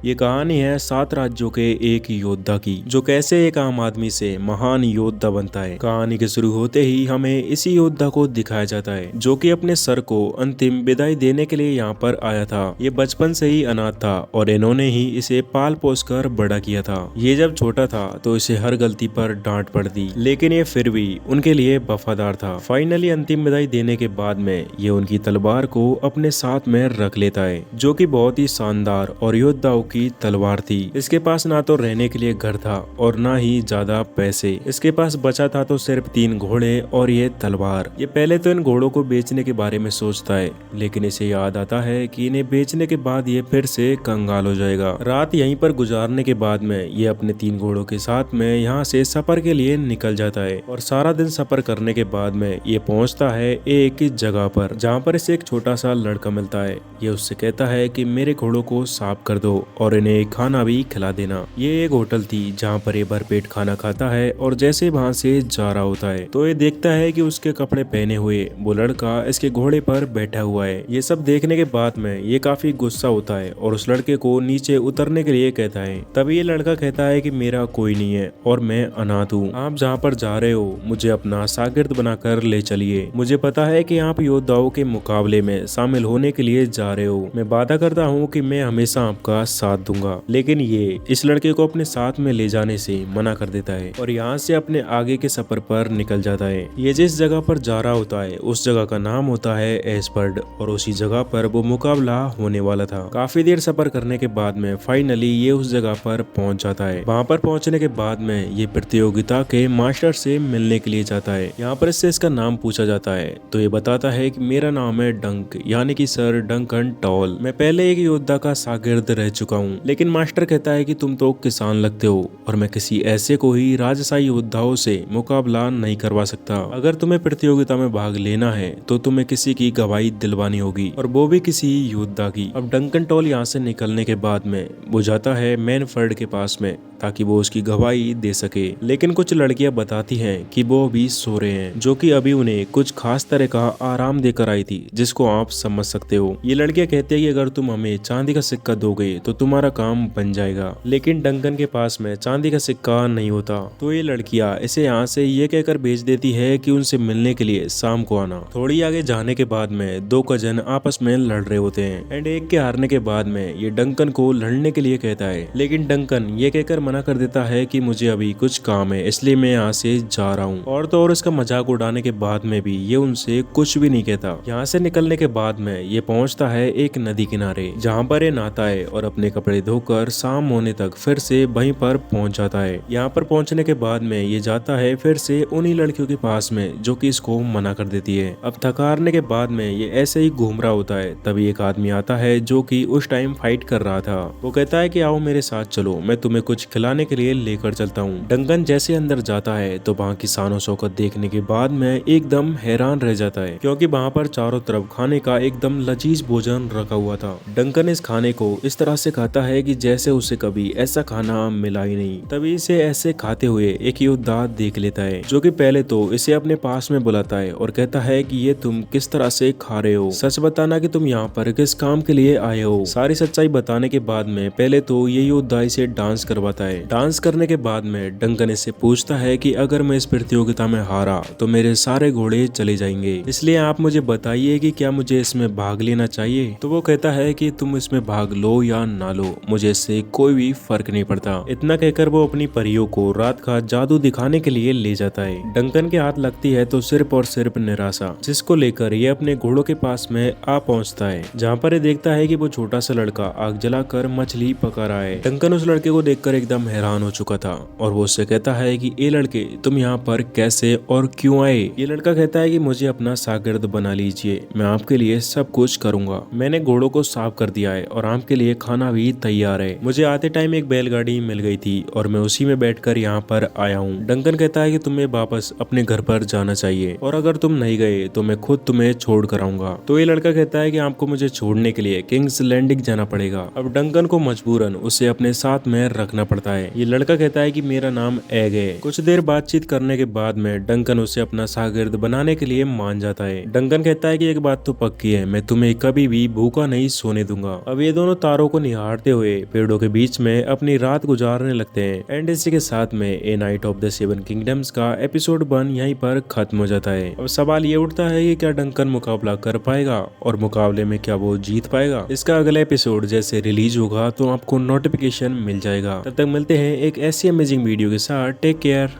ये कहानी है 7 राज्यों के एक योद्धा की, जो कैसे एक आम आदमी से महान योद्धा बनता है। कहानी के शुरू होते ही हमें इसी योद्धा को दिखाया जाता है, जो कि अपने सर को अंतिम विदाई देने के लिए यहाँ पर आया था। ये बचपन से ही अनाथ था और इन्होंने ही इसे पाल पोस कर बड़ा किया था। ये जब छोटा था तो इसे हर गलती पर डांट पड़ती, लेकिन ये फिर भी उनके लिए वफादार था। फाइनली अंतिम विदाई देने के बाद में ये उनकी तलवार को अपने साथ में रख लेता है, जो कि बहुत ही शानदार और योद्धाओं की तलवार थी। इसके पास ना तो रहने के लिए घर था और ना ही ज्यादा पैसे। इसके पास बचा था तो सिर्फ 3 घोड़े और ये तलवार। ये पहले तो इन घोड़ों को बेचने के बारे में सोचता है, लेकिन इसे याद आता है कि इन्हें बेचने के बाद ये फिर से कंगाल हो जाएगा। रात यहीं पर गुजारने के बाद में ये अपने 3 घोड़ों के साथ में यहाँ से सफर के लिए निकल जाता है और सारा दिन सफर करने के बाद में ये पहुंचता है एक जगह पर, जहाँ पर इसे एक छोटा सा लड़का मिलता है। ये उससे कहता है कि मेरे घोड़ों को साफ कर दो और इन्हें खाना भी खिला देना। ये एक होटल थी जहाँ पर ये भरपेट खाना खाता है और जैसे वहाँ से जा रहा होता है तो ये देखता है कि उसके कपड़े पहने हुए वो लड़का इसके घोड़े पर बैठा हुआ है। ये सब देखने के बाद में ये काफी गुस्सा होता है और उस लड़के को नीचे उतरने के लिए कहता है। तभी ये लड़का कहता है कि मेरा कोई नहीं है और मैं अनाथ हूँ। आप जहाँ पर जा रहे हो मुझे अपना शागिर्द बनाकर ले चलिए। मुझे पता है कि आप योद्धाओं के मुकाबले में शामिल होने के लिए जा रहे हो। मैं वादा करता हूँ कि मैं हमेशा आपका साथ दूंगा। लेकिन ये इस लड़के को अपने साथ में ले जाने से मना कर देता है और यहाँ से अपने आगे के सफर पर निकल जाता है। ये जिस जगह पर जा रहा होता है उस जगह का नाम होता है एस्पर्ड और उसी जगह पर वो मुकाबला होने वाला था। काफी देर सफर करने के बाद में फाइनली ये उस जगह पर पहुंच जाता है। वहाँ पर पहुंचने के बाद में ये प्रतियोगिता के मास्टर से मिलने के लिए जाता है। यहाँ पर इससे इसका नाम पूछा जाता है तो ये बताता है कि मेरा नाम है डंक, यानी कि सर डंकन टॉल। मैं पहले एक योद्धा का शागिर्द रह चुका हूँ, लेकिन मास्टर कहता है कि तुम तो किसान लगते हो और मैं किसी ऐसे को ही राजशाही योद्धाओं से मुकाबला नहीं करवा सकता। अगर तुम्हें प्रतियोगिता में भाग लेना है तो तुम्हें किसी की गवाही दिलवानी होगी और वो भी किसी योद्धा की। अब डंकन टॉल यहाँ से निकलने के बाद में वो जाता है मैनफर्ड के पास में ताकि वो उसकी गवाही दे सके, लेकिन कुछ लड़कियां बताती हैं कि वो अभी सो रहे हैं, जो कि अभी उन्हें कुछ खास तरह का आराम देकर आई थी, जिसको आप समझ सकते हो। ये लड़कियां कहती है कि अगर तुम हमें चांदी का सिक्का दोगे तो तुम्हारा काम बन जाएगा, लेकिन डंकन के पास में चांदी का सिक्का नहीं होता। तो ये लड़कियां इसे यहाँ से ये कहकर भेज देती है कि उनसे मिलने के लिए शाम को आना। थोड़ी आगे जाने के बाद में 2 कजन आपस में लड़ रहे होते हैं एंड एक के हारने के बाद में ये डंकन को लड़ने के लिए कहता है, लेकिन डंकन ये कहकर मना कर देता है कि मुझे अभी कुछ काम है, इसलिए मैं यहाँ से जा रहा हूँ। और तो और इसका मजाक उड़ाने के बाद में भी ये उनसे कुछ भी नहीं कहता। यहाँ से निकलने के बाद में ये पहुँचता है एक नदी किनारे, जहाँ पर ये नहाता है और अपने कपड़े धोकर शाम होने तक फिर से वहीं पर पहुँच जाता है। यहाँ पर पहुँचने के बाद में ये जाता है फिर से उन्हीं लड़कियों के पास में जो कि इसको मना कर देती है। अब थका हारने के बाद में ये ऐसे ही घूम रहा होता है, तभी एक आदमी आता है जो कि उस टाइम फाइट कर रहा था। वो कहता है कि आओ मेरे साथ चलो, मैं तुम्हें कुछ खिलाने के लिए लेकर चलता हूँ। डंकन जैसे अंदर जाता है तो वहाँ की शानो शौकत देखने के बाद में एकदम हैरान रह जाता है, क्योंकि वहाँ पर चारों तरफ खाने का एकदम लजीज भोजन रखा हुआ था। डंकन इस खाने को इस तरह से खाता है कि जैसे उसे कभी ऐसा खाना मिला ही नहीं। तभी इसे ऐसे खाते हुए एक योद्धा देख लेता है, जो कि पहले तो इसे अपने पास में बुलाता है और कहता है कि ये तुम किस तरह से खा रहे हो, सच बताना कि तुम यहाँ पर किस काम के लिए आए हो। सारी सच्चाई बताने के बाद में पहले तो ये योद्धा इसे डांस करवाता है। डांस करने के बाद में डंकन इससे पूछता है कि अगर मैं इस प्रतियोगिता में हारा तो मेरे सारे घोड़े चले जाएंगे, इसलिए आप मुझे बताइए कि क्या मुझे इसमें भाग लेना चाहिए। तो वो कहता है कि तुम इसमें भाग लो या ना लो, मुझे इससे कोई भी फर्क नहीं पड़ता। इतना कहकर वो अपनी परियों को रात का जादू दिखाने के लिए ले जाता है। डंकन के हाथ लगती है तो सिर्फ और सिर्फ निराशा, जिसको लेकर ये अपने घोड़ों के पास में आ पहुंचता है, जहाँ पर ये देखता है कि वो छोटा सा लड़का आग जलाकर मछली पका रहा है। डंकन उस लड़के को देखकर एकदम हैरान हो चुका था और वो उससे कहता है कि ये लड़के तुम यहाँ पर कैसे और क्यों आए। ये लड़का कहता है कि मुझे अपना शागिर्द बना लीजिए, मैं आपके लिए सब कुछ करूंगा। मैंने घोड़ों को साफ कर दिया है और आपके लिए खाना भी तैयार है। मुझे आते टाइम एक बैलगाड़ी मिल गई थी और मैं उसी में बैठकर यहाँ पर आया हूँ। डंकन कहता है कि तुम्हें वापस अपने घर पर जाना चाहिए और अगर तुम नहीं गए तो मैं खुद तुम्हें छोड़ कर आऊंगा। तो ये लड़का कहता है कि आपको मुझे छोड़ने के लिए किंग्स लैंडिंग जाना पड़ेगा। अब डंकन को मजबूरन उसे अपने साथ में रखना पड़ता पड़ता है। ये लड़का कहता है कि मेरा नाम एग है। कुछ देर बातचीत करने के बाद में डंकन उसे अपना शागिर्द बनाने के लिए मान जाता है। डंकन कहता है कि एक बात तो पक्की है, मैं तुम्हें कभी भी भूखा नहीं सोने दूंगा। अब ये दोनों तारों को निहारते हुए पेड़ों के बीच में अपनी रात गुजारने लगते हैं। एंड इसी के साथ में a knight of the seven kingdoms का एपिसोड 1 यहीं पर खत्म हो जाता है। अब सवाल ये उठता है कि क्या डंकन मुकाबला कर पाएगा और मुकाबले में क्या वो जीत पाएगा। इसका अगला एपिसोड जैसे रिलीज होगा तो आपको नोटिफिकेशन मिल जाएगा। तब तक मिलते हैं एक ऐसी अमेजिंग वीडियो के साथ। Take care.